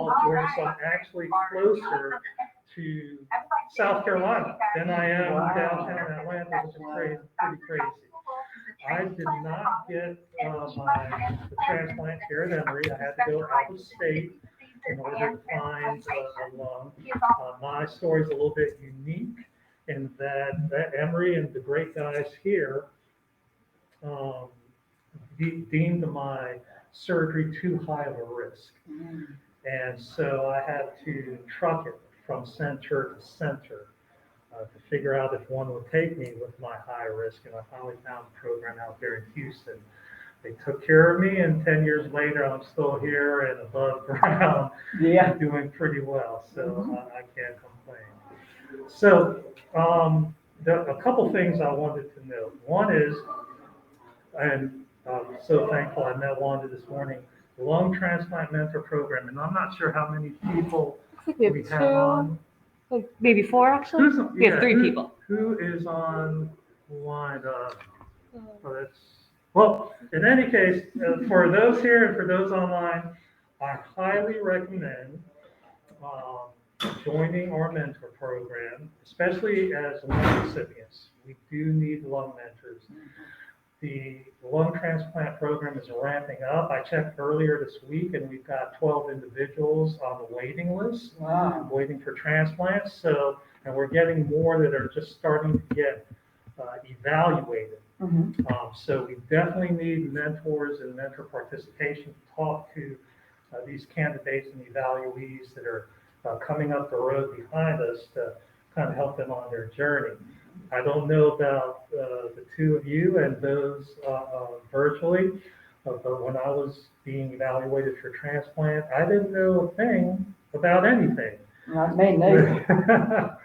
California, so I'm actually closer to South Carolina than I am downtown Atlanta, which is pretty crazy. I did not get the transplant here at Emory. I had to go out of state in order to find a lung. My story is a little bit unique in that Emory and the great guys here um, deemed my surgery too high of a risk. And so I had to truck it from center to center to figure out if one would take me with my high risk. And I finally found a program out there in Houston. They took care of me, and 10 years later, I'm still here and above ground, doing pretty well. So I can't complain. So a couple things I wanted to note. One is, and I'm so thankful I met Wanda this morning, the Lung Transplant Mentor Program, and I'm not sure how many people I think we have two, on. like maybe four actually. We have three people. Who is on line? Well, in any case, for those here and for those online, I highly recommend joining our mentor program, especially as lung recipients. We do need lung mentors. The lung transplant program is ramping up. I checked earlier this week, and we've got 12 individuals on the waiting list, waiting for transplants. So, and we're getting more that are just starting to get evaluated. So we definitely need mentors and mentor participation to talk to these candidates and evaluees that are coming up the road behind us to kind of help them on their journey. I don't know about the two of you and those virtually, but when I was being evaluated for transplant, I didn't know a thing about anything. Not me, neither.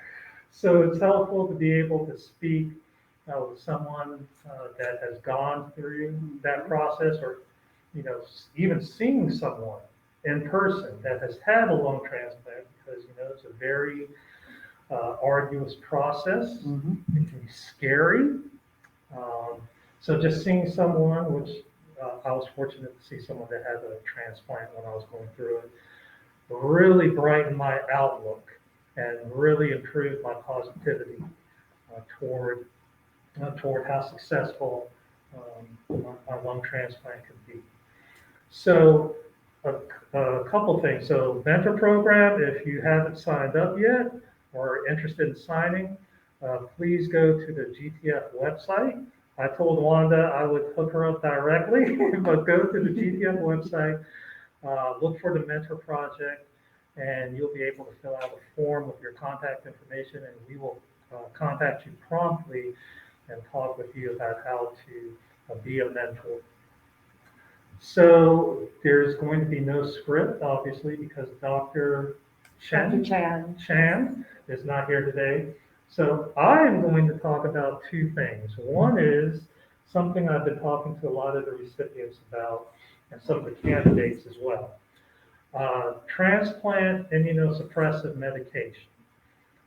So it's helpful to be able to speak with someone that has gone through that process, or even seeing someone in person that has had a lung transplant, because it's a very arduous process. It can be scary. So just seeing someone, which I was fortunate to see someone that had a transplant when I was going through it, really brightened my outlook and really improved my positivity toward how successful my lung transplant could be. So a couple things. So mentor program, if you haven't signed up yet or interested in signing, please go to the GTF website. I told Wanda I would hook her up directly, but go to the GTF website, look for the mentor project, and you'll be able to fill out a form with your contact information, and we will contact you promptly and talk with you about how to be a mentor. So there's going to be no script, obviously, because Dr. Chan is not here today. So I am going to talk about two things. One is something I've been talking to a lot of the recipients about, and some of the candidates as well. Transplant immunosuppressive medication.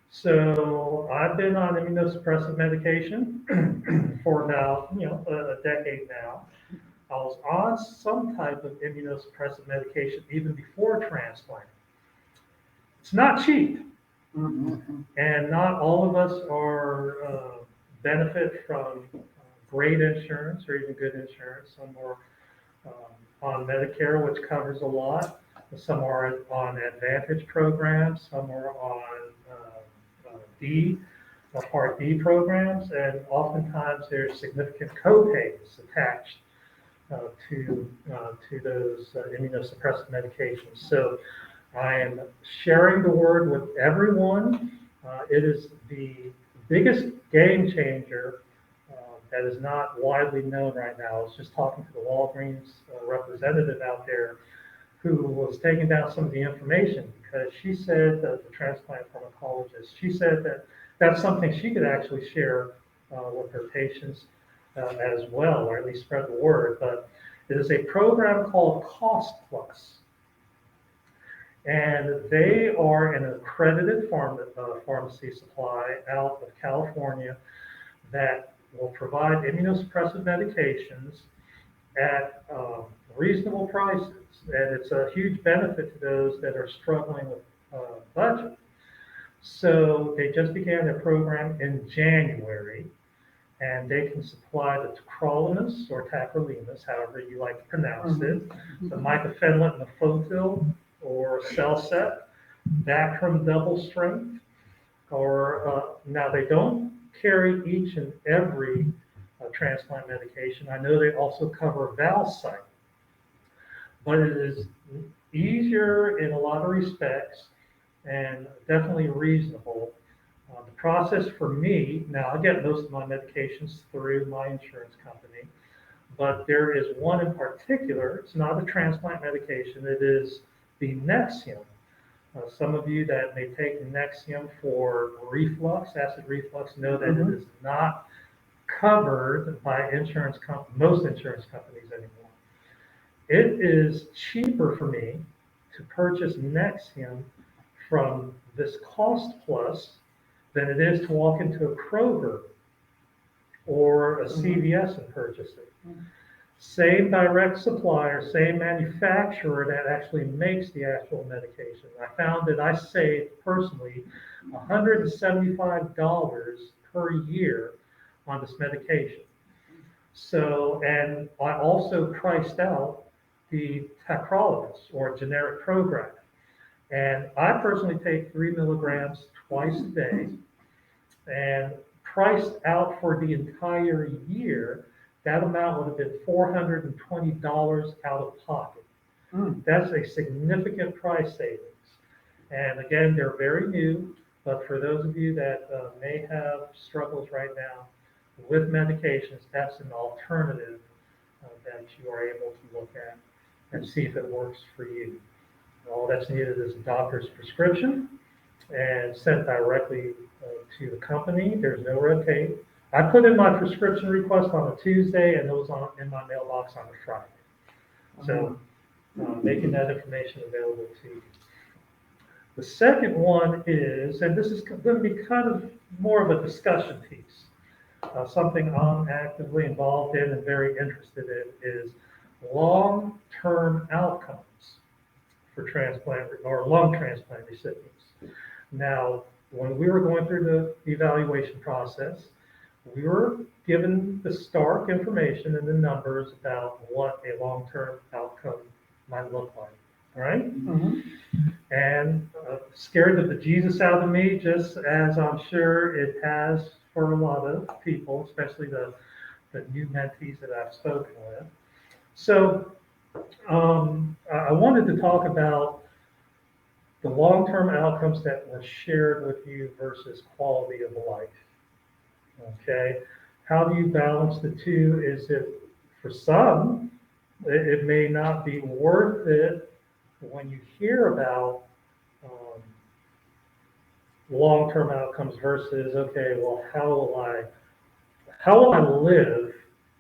So I've been on immunosuppressive medication for about a decade now. I was on some type of immunosuppressive medication even before transplant. It's not cheap, and not all of us are benefit from great insurance or even good insurance. Some are on Medicare, which covers a lot. Some are on Advantage programs. Some are on Part D programs, and oftentimes there's significant co-pays attached to those immunosuppressive medications. So I am sharing the word with everyone. It is the biggest game changer that is not widely known right now. I was just talking to the Walgreens representative out there who was taking down some of the information, because she said that the transplant pharmacologist, she said that that's something she could actually share with her patients as well, or at least spread the word. But it is a program called Cost Plus. And they are an accredited pharmacy supply out of California that will provide immunosuppressive medications at reasonable prices. And it's a huge benefit to those that are struggling with budget. So they just began their program in January, and they can supply the tacrolimus or tacrolimus, however you like to pronounce it, the mycophenolate and the flotil or Cellset, Bactrim double strength, or now they don't carry each and every transplant medication. I know they also cover Valsite, but it is easier in a lot of respects and definitely reasonable. The process for me, now I get most of my medications through my insurance company, but there is one in particular, it's not a transplant medication, it is the Nexium. Some of you that may take Nexium for reflux, acid reflux, know that it is not covered by most insurance companies anymore. It is cheaper for me to purchase Nexium from this Cost Plus than it is to walk into a Kroger or a CVS and purchase it. Same direct supplier, same manufacturer that actually makes the actual medication. I found that I saved personally $175 per year on this medication. So, and I also priced out the tacrolimus or generic program. And I personally take 3 milligrams twice a day, and priced out for the entire year, that amount would have been $420 out of pocket. That's a significant price savings. And again, they're very new, but for those of you that may have struggles right now with medications, that's an alternative that you are able to look at and see if it works for you. All that's needed is a doctor's prescription and sent directly to the company. There's no red tape. I put in my prescription request on a Tuesday, and it was in my mailbox on a Friday. So making that information available to you. The second one is, and this is going to be kind of more of a discussion piece, something I'm actively involved in and very interested in, is long-term outcomes for transplant or lung transplant recipients. Now, when we were going through the evaluation process, we were given the stark information and the numbers about what a long-term outcome might look like, all right? And scared the bejesus out of me, just as I'm sure it has for a lot of people, especially the new mentees that I've spoken with. So I wanted to talk about the long-term outcomes that were shared with you versus quality of life. Okay, how do you balance the two? Is it, for some, it may not be worth it when you hear about long-term outcomes versus, okay, well, how will I live?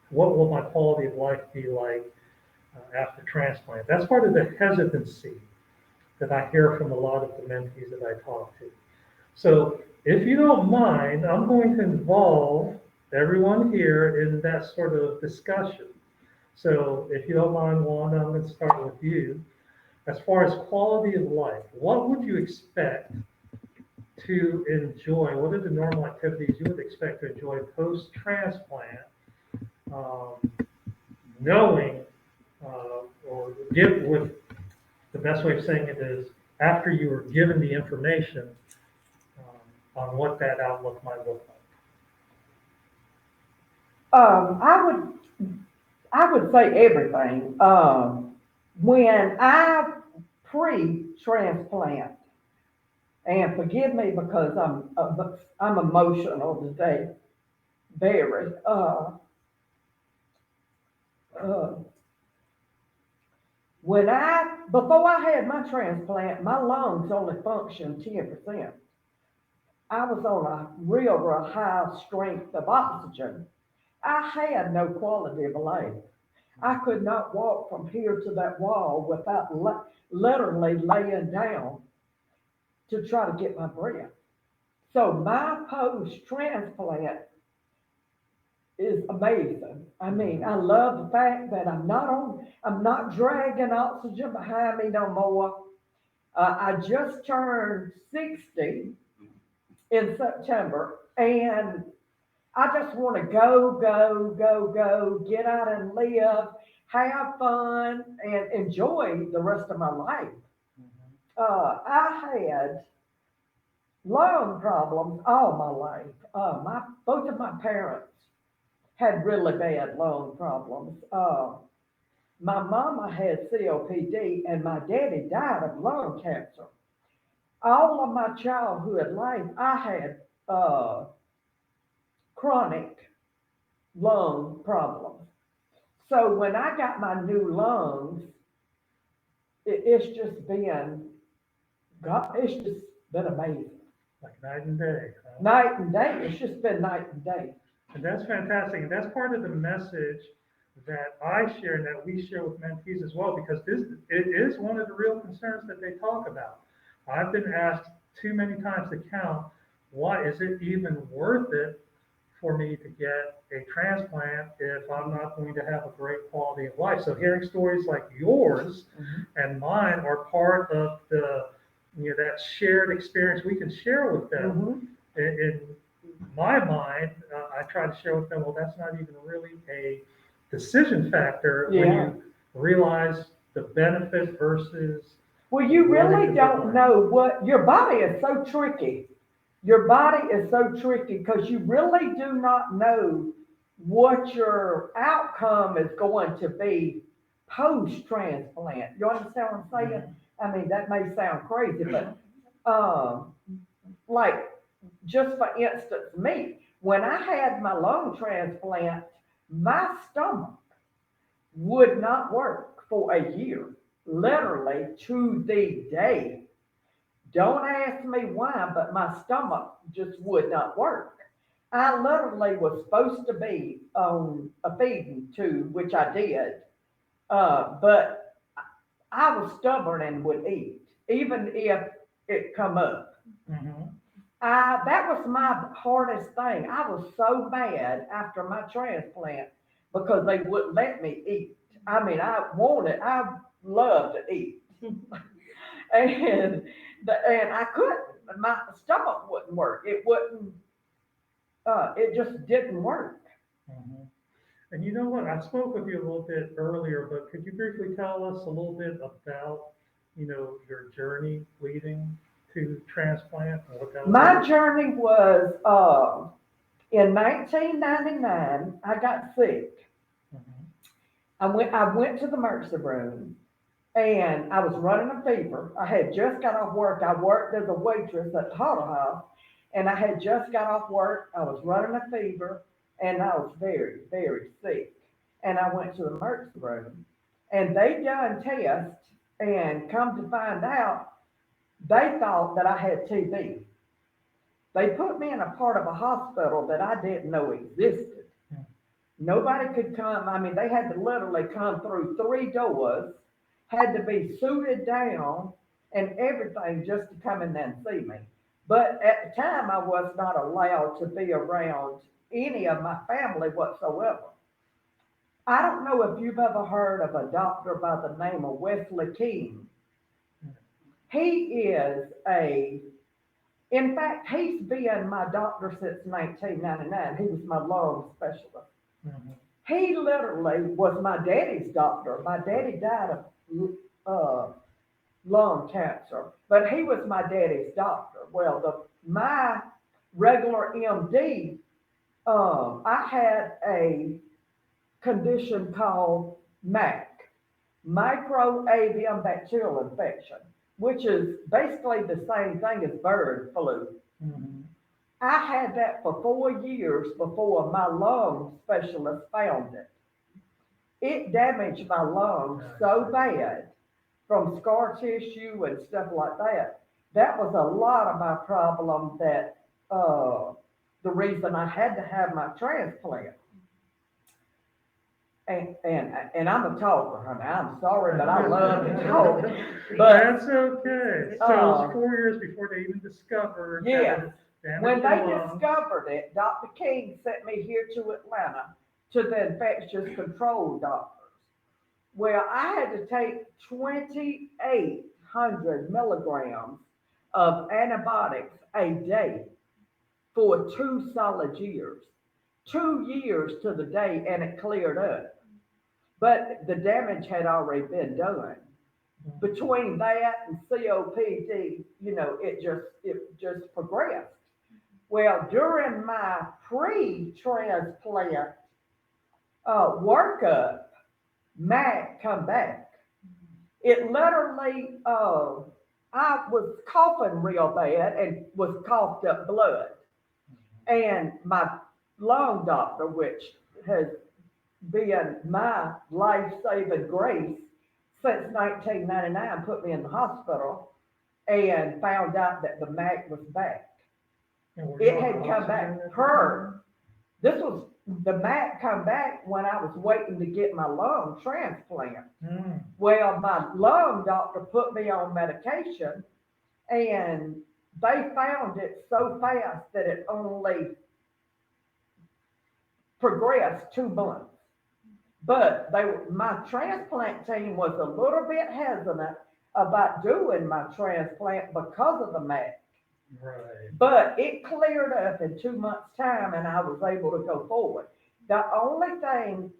What will my quality of life be like after transplant? That's part of the hesitancy that I hear from a lot of the mentees that I talk to. So if you don't mind, I'm going to involve everyone here in that sort of discussion. So if you don't mind, Wanda, I'm going to start with you. As far as quality of life, what would you expect to enjoy? What are the normal activities you would expect to enjoy post-transplant, knowing or give with the best way of saying it is after you were given the information on what that outlook might look like? I would say everything. When I pre-transplant, and forgive me because I'm emotional today, very. Before I had my transplant, my lungs only functioned 10%. I was on a real high strength of oxygen. I had no quality of life. I could not walk from here to that wall without literally laying down to try to get my breath. So my post-transplant is amazing. I mean, I love the fact that I'm not dragging oxygen behind me no more. I just turned 60 in September, and I just want to go, get out and live, have fun, and enjoy the rest of my life. I had lung problems all my life. Both of my parents had really bad lung problems. My mama had COPD, and my daddy died of lung cancer. All of my childhood life, I had chronic lung problems. So when I got my new lungs, it's just been, God, it's just been amazing. Like night and day. Huh? Night and day. It's just been night and day. And that's fantastic. And that's part of the message that I share and that we share with mentees as well, because it is one of the real concerns that they talk about. I've been asked too many times to count, why is it even worth it for me to get a transplant if I'm not going to have a great quality of life? So hearing stories like yours and mine are part of that shared experience we can share with them. In my mind, I try to share with them, well, that's not even really a decision factor when you realize the benefit versus. Well, you really don't know what your body is so tricky. Your body is so tricky because you really do not know what your outcome is going to be post-transplant. You understand what I'm saying? I mean, that may sound crazy, but like, just for instance, me, when I had my lung transplant, my stomach would not work for a year, literally to the day. Don't ask me why, but my stomach just would not work. I literally was supposed to be on a feeding tube, which I did, but I was stubborn and would eat, even if it come up. That was my hardest thing. I was so mad after my transplant because they wouldn't let me eat. I mean, I loved to eat. and I couldn't. My stomach wouldn't work. It just didn't work. And you know what? I spoke with you a little bit earlier, but could you briefly tell us a little bit about, your journey leading to transplant and what that was My like? journey was in 1999. I got sick. I went to the emergency room, and I was running a fever. I had just got off work. I worked as a waitress at the Huddle House, and I had just got off work. I was running a fever, and I was very, very sick. And I went to the emergency room, and they done tests, and come to find out, they thought that I had TB. They put me in a part of a hospital that I didn't know existed. Nobody could come. I mean, they had to literally come through 3 doors, had to be suited down and everything just to come in there and see me. But at the time, I was not allowed to be around any of my family whatsoever. I don't know if you've ever heard of a doctor by the name of Wesley King. He is in fact, he's been my doctor since 1999. He was my lung specialist. He literally was my daddy's doctor. My daddy died of lung cancer, but he was my daddy's doctor. Well, my regular MD, I had a condition called MAC, microavian bacterial infection, which is basically the same thing as bird flu. I had that for 4 years before my lung specialist found it. It damaged my lungs so bad from scar tissue and stuff like that. That was a lot of my problem that the reason I had to have my transplant. And I'm a talker, honey. I'm sorry, but I love to talk. But That's okay. So it was 4 years before they even discovered that When Damage they your lungs. discovered it, Dr. King sent me here to Atlanta to the infectious control doctors. Well, I had to take 2,800 milligrams of antibiotics a day for 2 solid years. 2 years to the day, and it cleared up. But the damage had already been done. Between that and COPD, it just progressed. Well, during my pre-transplant workup, Mac come back. It literally, I was coughing real bad and was coughed up blood. And my lung doctor, which has been my life-saving grace since 1999, put me in the hospital and found out that the MAC was back. And were It you had on come oxygen back at the per. This was the MAC come back when I was waiting to get my lung transplant. time? Well, my lung doctor put me on medication, and they found it so fast that it only progressed 2 months. But my transplant team was a little bit hesitant about doing my transplant because of the MAC. Right. But it cleared up in 2 months' time, and I was able to go forward. The only thing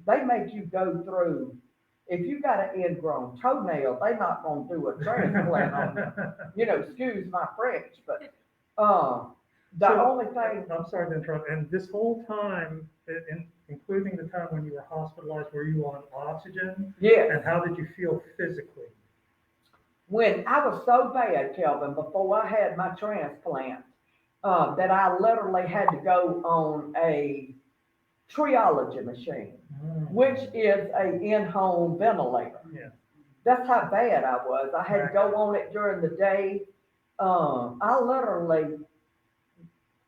they make you go through, if you got an ingrown toenail, they're not gonna do a transplant on you. Excuse my French, but, the So, only thing, I'm sorry to interrupt, and this whole time, including the time when you were hospitalized, were you on oxygen? yes, And how did you feel physically? when I was so bad, Kelvin, before I had my transplant, that I literally had to go on a triology machine, which is a in-home ventilator. Yeah. That's how bad I was. I had to go on it during the day. I literally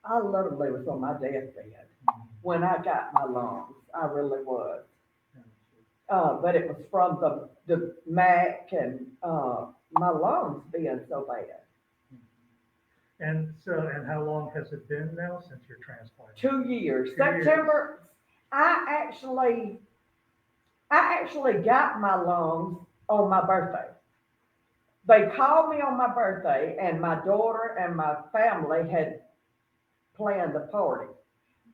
was on my deathbed when I got my lungs. I really was. But it was from the MAC and my lungs being so bad. And how long has it been now since your transplant? 2 years. 2 years. September. I actually got my lungs on my birthday. They called me on my birthday, and my daughter and my family had planned a party.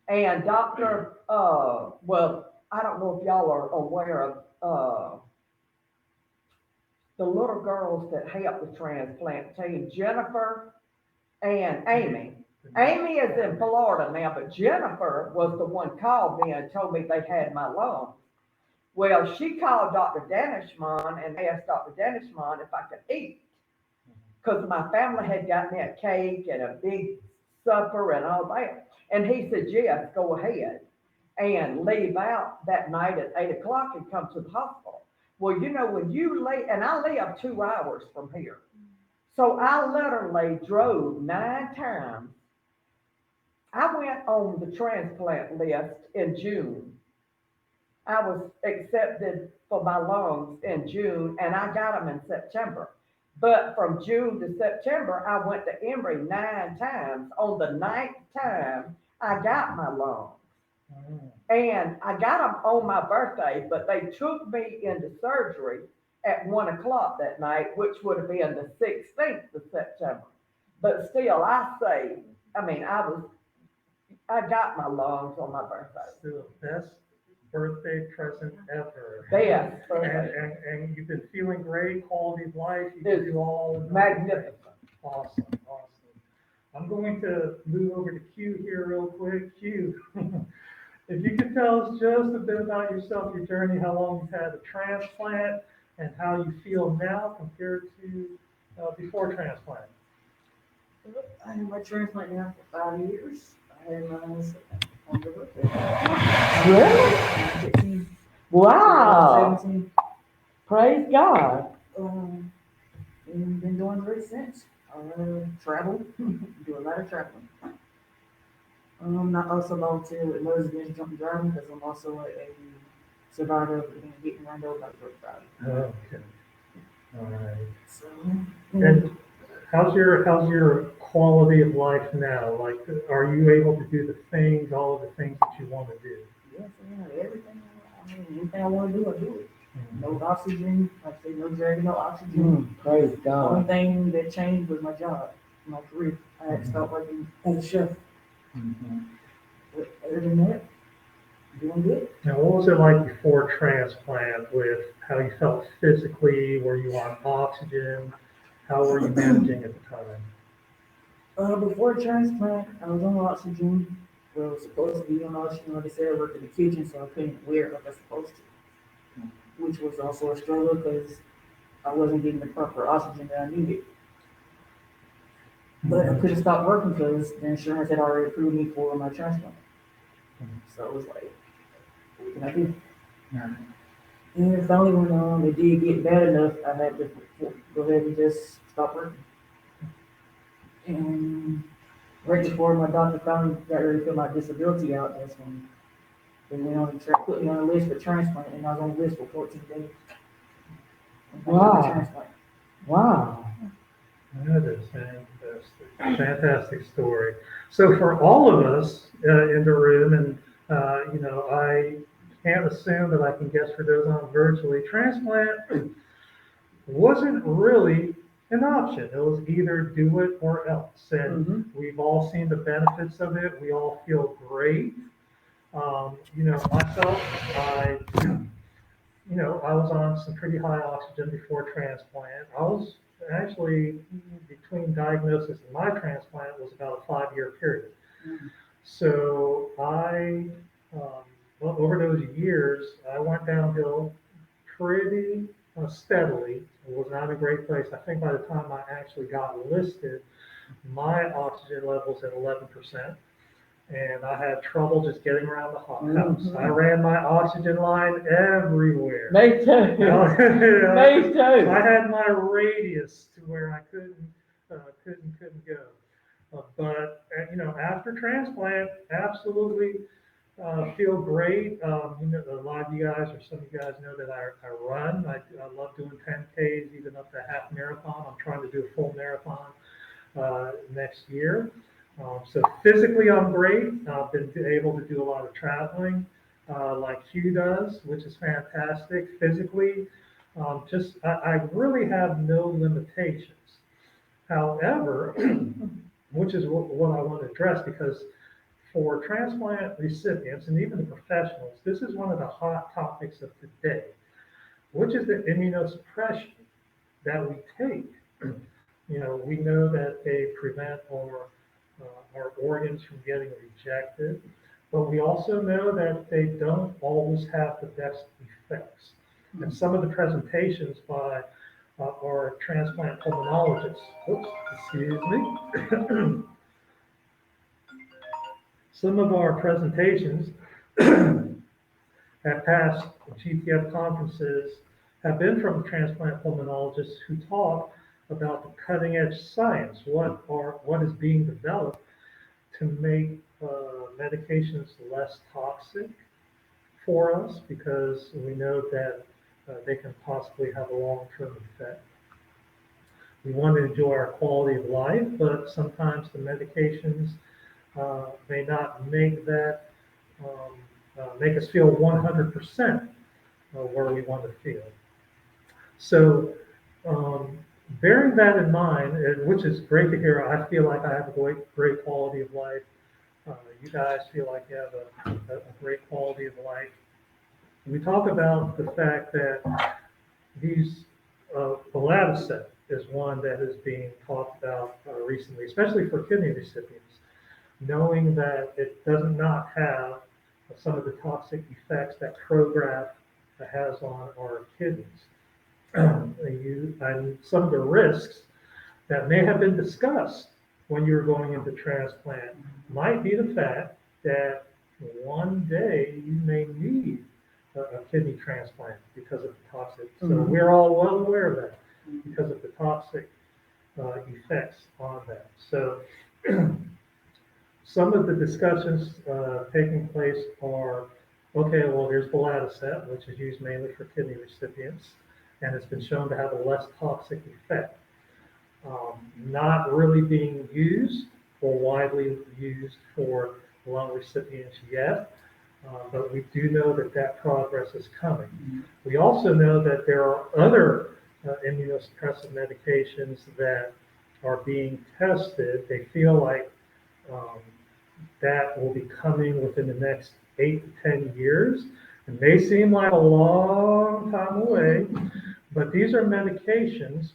And I don't know if y'all are aware of the little girls that helped the transplant team, Jennifer and Amy. Amy is in Florida now, but Jennifer was the one called me and told me they had my lungs. Well, she called Dr. Danishman and asked Dr. Danishman if I could eat, because my family had got me a cake and a big supper and all that. And he said, yes, go ahead and leave out that night at 8 o'clock and come to the hospital. Well, when you leave, and I live 2 hours from here. So I literally drove 9 times. I went on the transplant list in June. I was accepted for my lungs in June, and I got them in September. But from June to September, I went to Emory 9 times. On the 9th time, I got my lungs. And I got them on my birthday, but they took me into surgery at 1 o'clock that night, which would have been the 16th of September. But still, I got my lungs on my birthday. Still the best birthday present ever. Best birthday. And you've been feeling great, quality of life, you It's can do all. magnificent. Awesome. I'm going to move over to Q here real quick. Q, if you could tell us just a bit about yourself, your journey, how long you've had a transplant, and how you feel now compared to before transplant. I had my transplant now for 5 years. I had my on the birthday. Really? 15, Wow. 17. Praise God. And been doing great since. Travel, do a lot of traveling. I also volunteer with Mothers Against Drunk Driving because I'm also a survivor of getting run over by a drunk driver. Okay. All right. So, And how's your quality of life now? Like, are you able to do the things, all of the things that you want to do? Yes, yeah, everything. I mean, anything I want to do, I do it. No oxygen, like I say, no dragging, no oxygen. Praise The only God. thing that changed was my job, my career. I had to stop working as a chef. But other than that, doing good. Now, what was it like before transplant with how you felt physically? Were you on oxygen? How were you managing at the time? Before transplant, I was on oxygen. Well, I was supposed to be on oxygen. Like I said, I worked in the kitchen, so I couldn't wear it like I was supposed to, which was also a struggle because I wasn't getting the proper oxygen that I needed. But I couldn't stop working because the insurance had already approved me for my transplant. So it was like, what can I do? And finally, when it did get bad enough, I had to go ahead and just stop working. And right before my doctor finally got ready to fill my disability out, that's when they went on and put me on a list for transplant, and I was on the list for 14 days. Wow. Transplant. Wow. That is fantastic, fantastic story. So for all of us in the room, and I can't assume that I can guess for those on virtually, transplant wasn't really an option. It was either do it or else. And we've all seen the benefits of it. We all feel great. Myself, I was on some pretty high oxygen before transplant. I was actually, between diagnosis and my transplant was about a 5-year period. So over those years, I went downhill pretty steadily. It was not a great place. I think by the time I actually got listed, my oxygen level's at 11%. And I had trouble just getting around the house. I ran my oxygen line everywhere. Me too. Me too. I had my radius to where I couldn't go. But after transplant, absolutely feel great. A lot of you guys, or some of you guys know that I run. I love doing 10Ks, even up to half marathon. I'm trying to do a full marathon next year. So physically, I'm great. I've been able to do a lot of traveling, like Hugh does, which is fantastic. Physically, I really have no limitations. However, which is what I want to address, because for transplant recipients and even the professionals, this is one of the hot topics of today, which is the immunosuppression that we take. We know that they prevent our organs from getting rejected, but we also know that they don't always have the best effects. And some of the presentations by our transplant pulmonologists, some of our presentations at past GTF conferences have been from transplant pulmonologists who talk about the cutting edge science, what is being developed to make medications less toxic for us, because we know that they can possibly have a long-term effect. We want to enjoy our quality of life, but sometimes the medications may not make us feel 100% where we want to feel. So, bearing that in mind, which is great to hear, I feel like I have a great quality of life. You guys feel like you have a great quality of life. We talk about the fact that these belatacept is one that is being talked about recently, especially for kidney recipients, knowing that it does not have some of the toxic effects that Prograf has on our kidneys. And some of the risks that may have been discussed when you're going into transplant might be the fact that one day you may need a kidney transplant because of the toxic. So we're all well aware of that because of the toxic effects on that. So some of the discussions taking place are, okay, well, here's belatacept, which is used mainly for kidney recipients, and it's been shown to have a less toxic effect. not really being used or widely used for lung recipients yet. But we do know that that progress is coming. We also know that there are other immunosuppressive medications that are being tested. They feel like um, that will be coming within the next 8 to 10 years. It may seem like a long time away, but these are medications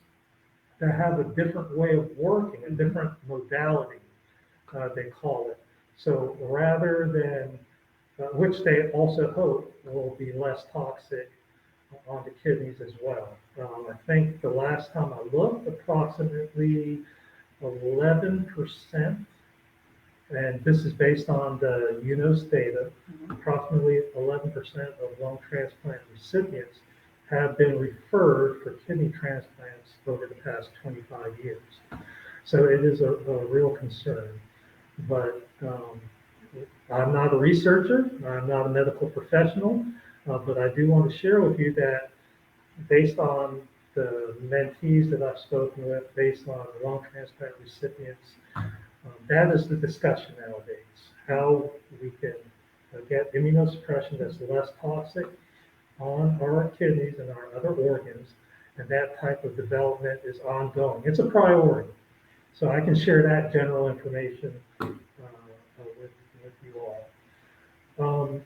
that have a different way of working, a different modality, they call it. So rather than, which they also hope will be less toxic on the kidneys as well. I think the last time I looked, approximately 11%, and this is based on the UNOS data, approximately 11% of lung transplant recipients have been referred for kidney transplants over the past 25 years. So it is a real concern. But I'm not a researcher, I'm not a medical professional, but I do want to share with you that based on the mentees that I've spoken with, based on lung transplant recipients, that is the discussion nowadays, how we can get immunosuppression that's less toxic on our kidneys and our other organs, and that type of development is ongoing. It's a priority. So I can share that general information with you all.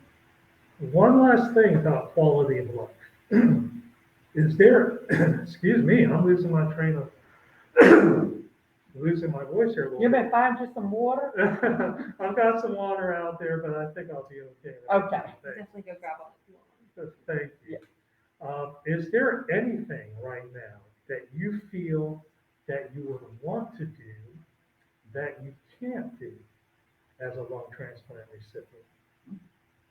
One last thing about quality of life. Is there, excuse me, I'm losing my train of, losing my voice here a little You bit. been find you some water? I've got some water out there, but I think I'll be okay. Okay. Definitely go grab one if you want one. Thank you. Is there anything right now that you feel that you would want to do that you can't do as a lung transplant recipient?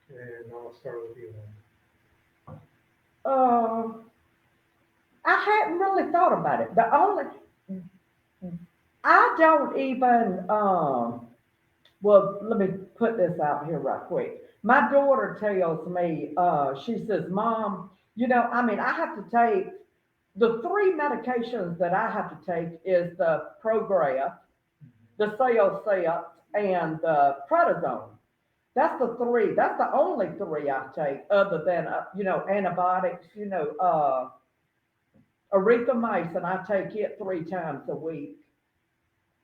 And I'll start with you, Lynn. I hadn't really thought about it. I don't even, well, let me put this out here right quick. My daughter tells me, she says, Mom, I have to take the three medications that I have to take is the Prograf, the Celocept, and the prednisone. That's the three. That's the only three I take, other than antibiotics. Erythromycin, I take it 3 times a week.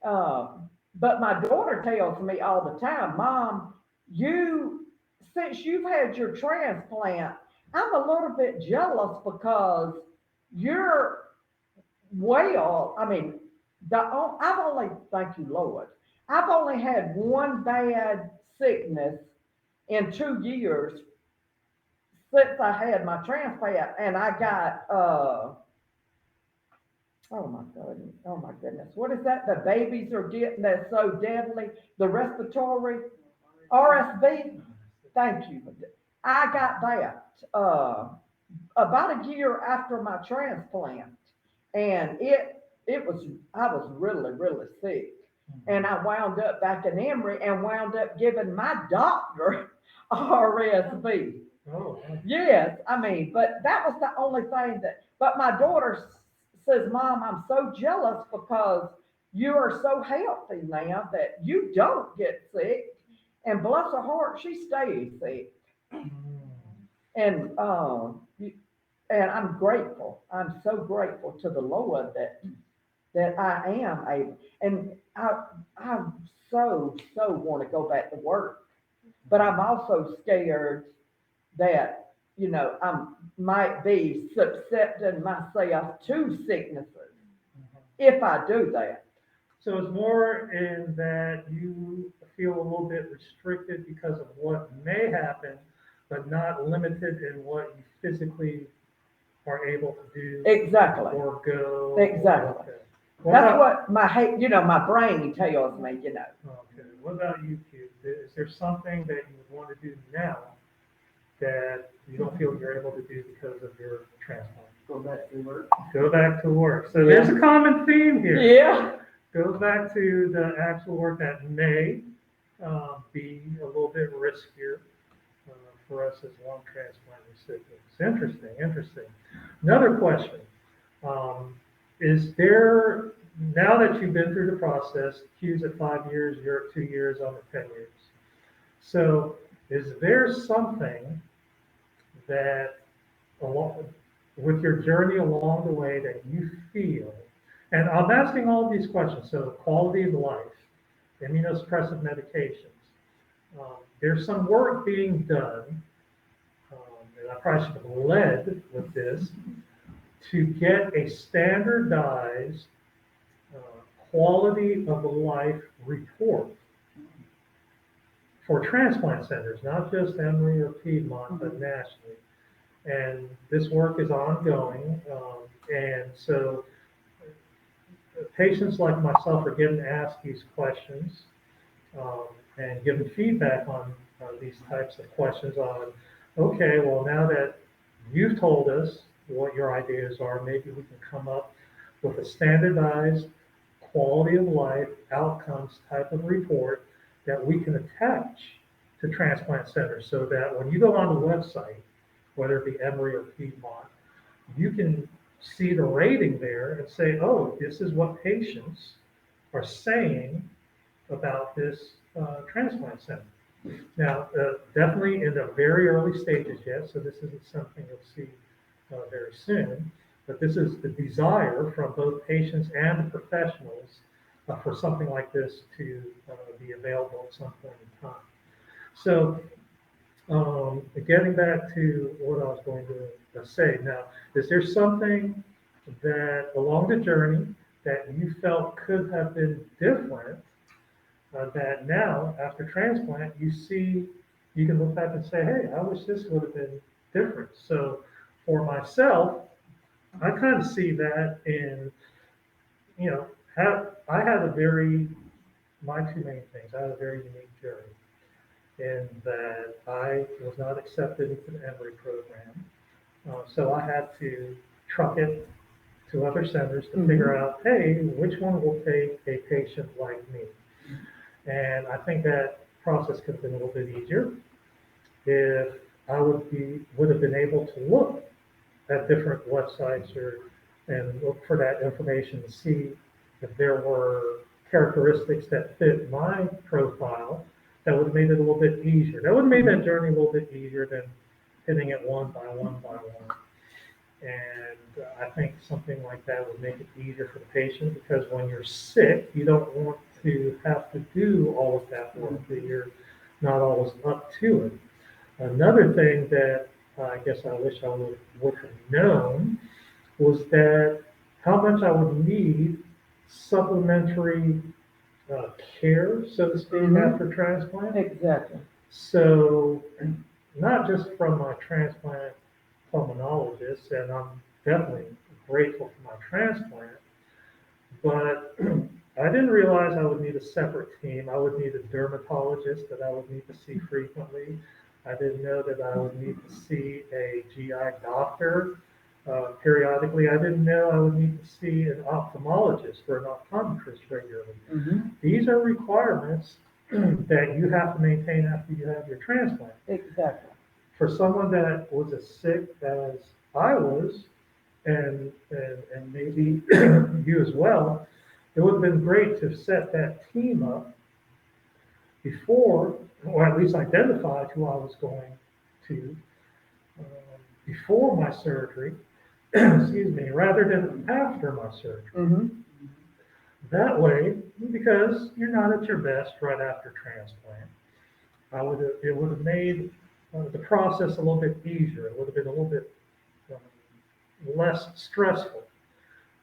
But my daughter tells me all the time, Mom, since you've had your transplant, I'm a little bit jealous because you're well. I've only, thank you, Lord, I've only had one bad sickness in 2 years since I had my transplant, and I got, oh my goodness, what is that? The babies are getting that's so deadly, the respiratory RSV. Thank you. I got that about a year after my transplant, and I was really, really sick. And I wound up back in Emory and wound up giving my doctor RSV. Oh, Yes, but that was the only thing but my daughter says, Mom, I'm so jealous because you are so healthy now that you don't get sick. And bless her heart, she stays sick. And, and I'm grateful. I'm so grateful to the Lord that I am able. And I so want to go back to work, but I'm also scared that, I might be subjecting myself to sicknesses if I do that. So it's more in that you feel a little bit restricted because of what may happen, but not limited in what you physically are able to do Exactly. or go. Exactly. Okay. That's what my brain tells me, Okay. What about you, Q? Is there something that you would want to do now that you don't feel you're able to do because of your transplant? Go back to work. Go back to work. So there's a common theme here. Yeah. Go back to the actual work that may be a little bit riskier for us as lung transplant recipients. Interesting. Another question. Is there, now that you've been through the process, Q's at 5 years, you're at 2 years, I'm at 10 years. So is there something that along, with your journey along the way that you feel, and I'm asking all of these questions, so quality of life, immunosuppressive medications, there's some work being done, and I probably should have led with this, to get a standardized uh, quality of life report for transplant centers, not just Emory or Piedmont, but nationally. And this work is ongoing, and so patients like myself are getting asked these questions and given feedback on these types of questions on, okay, well, now that you've told us what your ideas are, maybe we can come up with a standardized quality of life outcomes type of report that we can attach to transplant centers so that when you go on the website, whether it be Emory or Piedmont, you can see the rating there and say, oh, this is what patients are saying about this transplant center. Now, definitely in the very early stages yet, so this isn't something you'll see very soon, but this is the desire from both patients and the professionals for something like this to be available at some point in time. So, getting back to what I was going to say, now, is there something that along the journey that you felt could have been different that now, after transplant, you see, you can look back and say, hey, I wish this would have been different. So for myself, I kind of see that in, I had a very, my two main things, I had a very unique journey in that I was not accepted into the Emory program. So I had to truck it to other centers to figure out, hey, which one will take a patient like me? And I think that process could have been a little bit easier if I would have been able to look at different websites and look for that information to see if there were characteristics that fit my profile that would have made it a little bit easier. That would have made that journey a little bit easier than hitting it one by one by one. And I think something like that would make it easier for the patient because when you're sick, you don't want to have to do all of that work that you're not always up to it. Another thing that I guess I wish I would have known was that how much I would need supplementary care, so to speak, after transplant. Exactly. So, not just from my transplant pulmonologist, and I'm definitely grateful for my transplant, but I didn't realize I would need a separate team. I would need a dermatologist that I would need to see frequently. I didn't know that I would need to see a GI doctor periodically. I didn't know I would need to see an ophthalmologist or an optometrist regularly. These are requirements that you have to maintain after you have your transplant. Exactly. For someone that was as sick as I was, and maybe you as well, it would have been great to set that team up before, or at least identify who I was going to before my surgery, excuse me, rather than after my surgery. That way, because you're not at your best right after transplant, it would have made the process a little bit easier. It would have been a little bit less stressful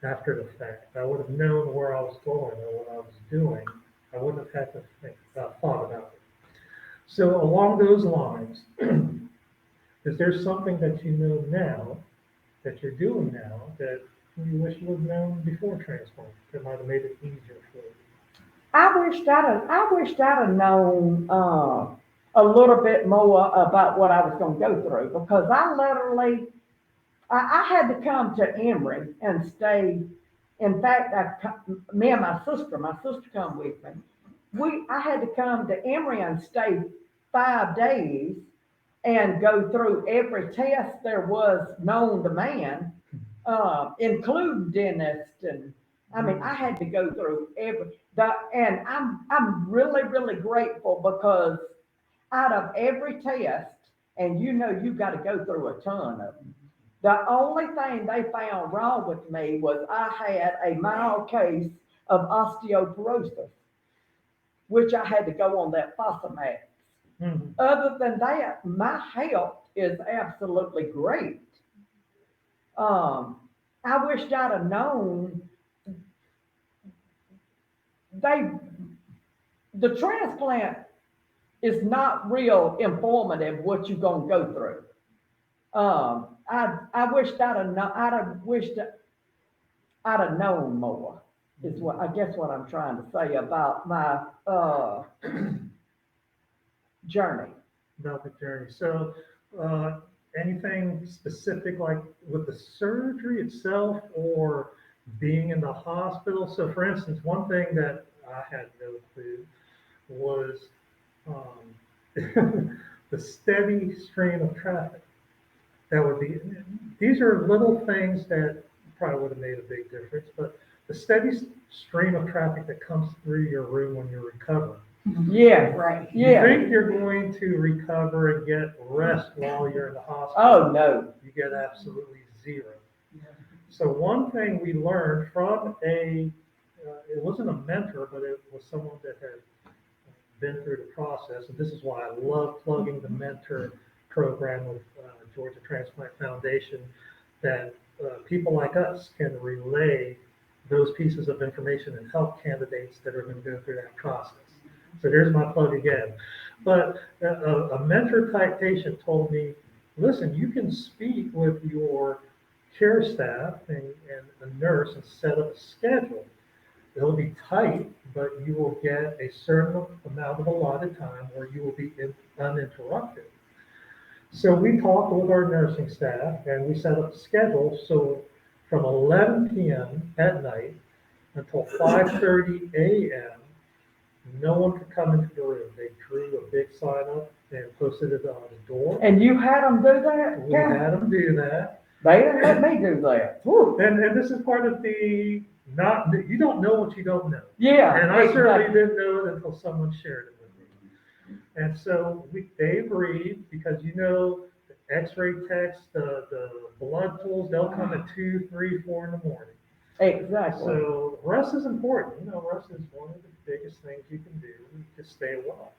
after the fact. I would have known where I was going or what I was doing. I wouldn't have had to thought about it. So along those lines, is there something that you know now that you're doing now that you wish you would have known before transplant that might have made it easier for you? I wished I'd have known a little bit more about what I was going to go through because I had to come to Emory and stay. In fact, me and my sister come with me. I had to come to Emory and stay 5 days and go through every test there was known to man, including dentist and I mean, I had to go through and I'm really, really grateful because out of every test, and you got to go through a ton of them. The only thing they found wrong with me was I had a mild case of osteoporosis, which I had to go on that Fosamax. Mhm. Other than that, my health is absolutely great. I wished I'd have known they the transplant is not real informative what you're gonna go through. I wished I'd have wished I'd have known more. Is what I guess what I'm trying to say about my journey. About the journey. So, anything specific like with the surgery itself or being in the hospital? So, for instance, one thing that I had no clue was the steady stream of traffic. That would be, these are little things that probably would have made a big difference, but the steady stream of traffic that comes through your room when you're recovering. Yeah, Right. You yeah. think you're going to recover and get rest while you're in the hospital. Oh, no. You get absolutely zero. So one thing we learned from it wasn't a mentor, but it was someone that had been through the process, and this is why I love plugging the mentor program with Georgia Transplant Foundation, that people like us can relay those pieces of information and help candidates that are going to go through that process. So there's my plug again. But a mentor type patient told me, listen, you can speak with your care staff and a nurse and set up a schedule. It'll be tight, but you will get a certain amount of allotted time where you will be uninterrupted. So we talked with our nursing staff and we set up a schedule. So from 11 p.m. at night until 5:30 a.m., no one could come into the room. They drew a big sign up and posted it on the door. And you had them do that? We had them do that. They didn't let me do that. Whew. And this is part of the you don't know what you don't know. Yeah. And I certainly exactly. didn't know it until someone shared it with me. And so they agreed because the X-ray techs, the blood pulls, they'll come at 2, 3, 4 in the morning. Exactly. So rest is important. Rest is one of the biggest things you can do to stay well.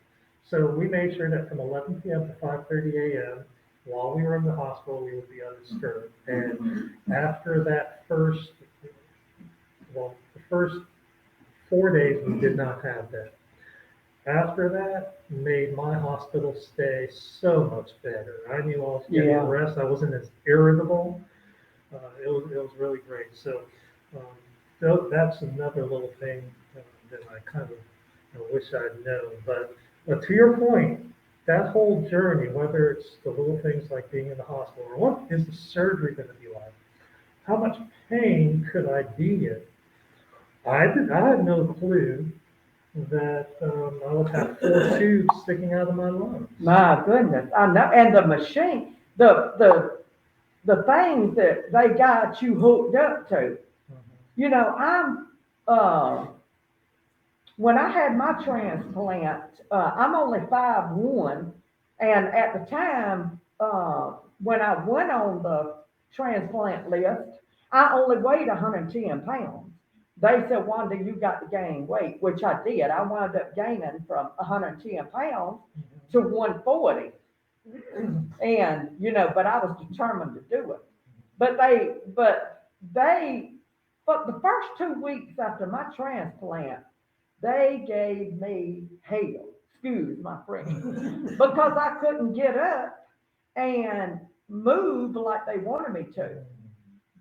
So we made sure that from 11 p.m. to 5:30 a.m., while we were in the hospital, we would be undisturbed. And after that the first 4 days, we did not have that. After that, made my hospital stay so much better. I knew I was getting Yeah. rest. I wasn't as irritable. It was really great. So that's another little thing that I kind of wish I'd known. But to your point, that whole journey, whether it's the little things like being in the hospital or what is the surgery going to be like, how much pain could I be in? I had no clue that I would have 4 tubes sticking out of my lungs. My goodness, I know. And the machine, the things that they got you hooked up to. I'm when I had my transplant, I'm only 5'1", and at the time, when I went on the transplant list, I only weighed 110 pounds. They said, Wanda, you got to gain weight, which I did. I wound up gaining from 110 pounds to 140. And, but I was determined to do it. But the first 2 weeks after my transplant, they gave me hell, excuse my French, because I couldn't get up and move like they wanted me to.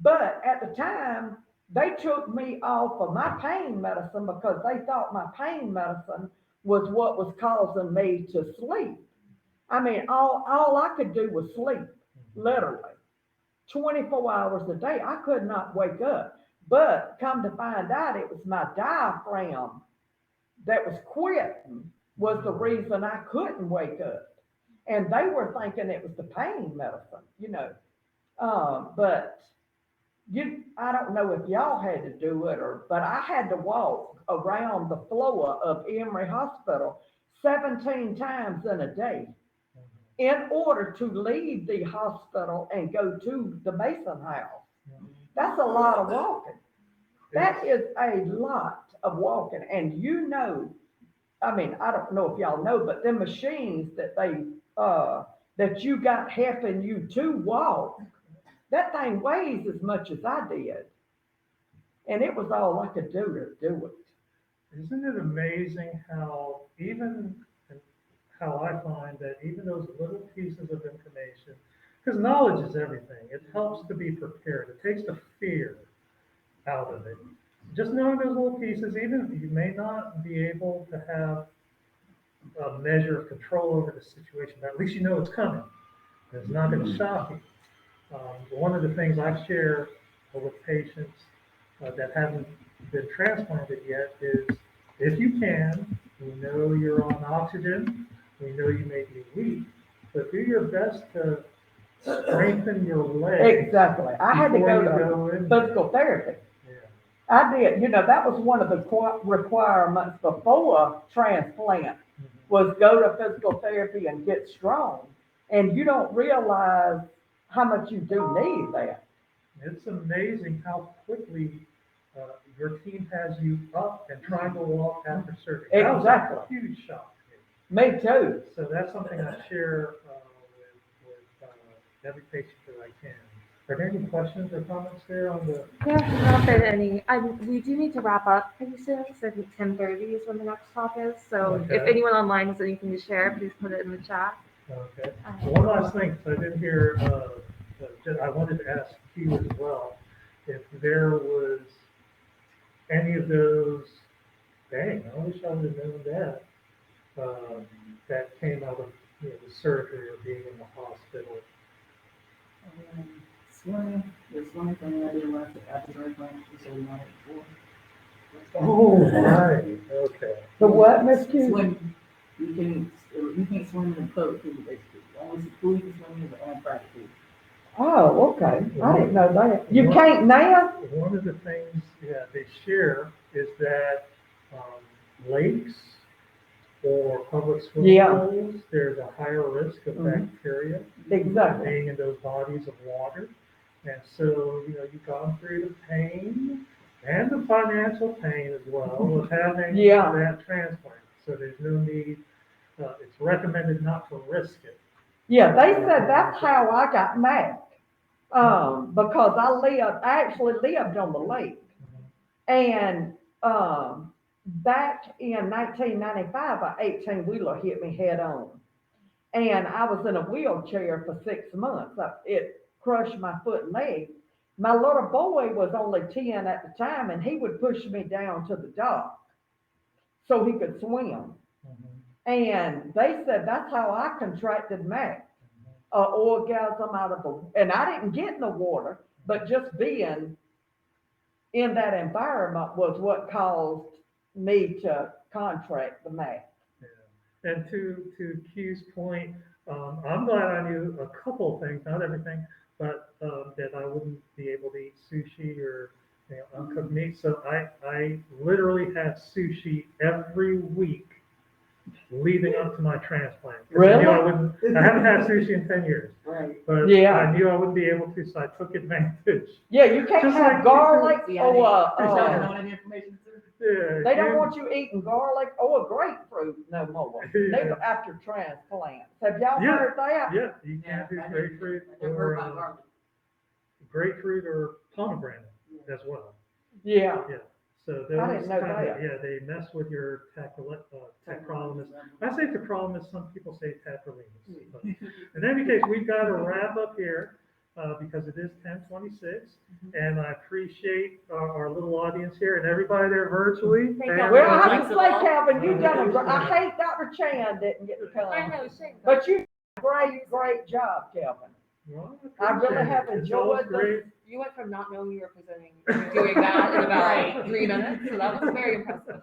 But at the time, they took me off of my pain medicine because they thought my pain medicine was what was causing me to sleep. I mean, all I could do was sleep, literally. 24 hours a day. I could not wake up. But come to find out, it was my diaphragm that was quitting was the reason I couldn't wake up. And they were thinking it was the pain medicine. But I don't know if y'all had to do it but I had to walk around the floor of Emory Hospital 17 times in a day in order to leave the hospital and go to the Mason house. That's a lot of walking. That is a lot of walking. And I mean, I don't know if y'all know, but the machines that you got helping you to walk, that thing weighs as much as I did. And it was all I could do to do it. Isn't it amazing how I find that even those little pieces of information, because knowledge is everything, it helps to be prepared. It takes the fear out of it. Just knowing those little pieces, even you may not be able to have a measure of control over the situation, but at least you know it's coming. It's not going to shock you. One of the things I share with patients that haven't been transplanted yet is, if you can, we know you're on oxygen, we know you may be weak, but do your best to strengthen your legs. Exactly. I had to before go you to in. physical therapy. Yeah. I did. That was one of the requirements before transplant was go to physical therapy and get strong. And you don't realize how much you do need that. It's amazing how quickly your team has you up and trying to walk after surgery. That was Exactly. a huge shock. Me too. So that's something I share with every patient that I can. Are there any questions or comments there on the? There's not been any. We do need to wrap up pretty soon, so I think 10:30 is when the next talk is. So if Okay. anyone online has anything to share, please put it in the chat. Okay. One last thing, so I didn't hear, I wanted to ask you as well, if there was any of those, dang, I wish I would have known that, that came out of, the surgery or being in the hospital. Swimming, the swimming thing I did after transplant, so we wanted before. Oh, right, okay. The what, Miss Q? Swim, you can't swim in the public pool, basically. The only pool you can swim in is the on private pool. Oh, okay. I didn't know that. You can't now? One of the things, they share is that lakes or public swimming pools, there's a higher risk of bacteria Exactly. being in those bodies of water. And so, you've gone through the pain and the financial pain as well of having that transplant. So there's no need, it's recommended not to risk it. Yeah, they said that's how I got Mac. Because I actually lived on the lake. And back in 1995, an 18-wheeler hit me head on. And I was in a wheelchair for 6 months. It crushed my foot and leg. My little boy was only 10 at the time, and he would push me down to the dock so he could swim. And they said that's how I contracted Mac. Orgasm and I didn't get in the water, but just being in that environment was what caused me to contract the Mac. Yeah. And to Q's point, I'm glad I knew a couple of things, not everything, but that I wouldn't be able to eat sushi or uncooked meat. So I literally had sushi every week leading up to my transplant. Really? I haven't had sushi in 10 years. Right. But I knew I wouldn't be able to, so I took advantage. Yeah, you can't Just have like garlic See, or know that information too. Yeah, they don't want you eating garlic or grapefruit no more. Yeah. After transplants. Have y'all heard that? Yeah, you can't do grapefruit or pomegranate as well. Yeah. Yeah. So those I didn't know that. they mess with your tacrolimus. I say tacrolimus, some people say tacrolimus. But in any case, we've got to wrap up here because it is 10:26, and I appreciate our little audience here and everybody there virtually. Well, I have to say, Calvin, you done I hate Dr. Chan didn't get to come. I know, shame. But you did a great job, Calvin. Well, I really have it's always enjoyed great. You went from not knowing you were presenting to doing that in about 3 minutes, so that was very impressive.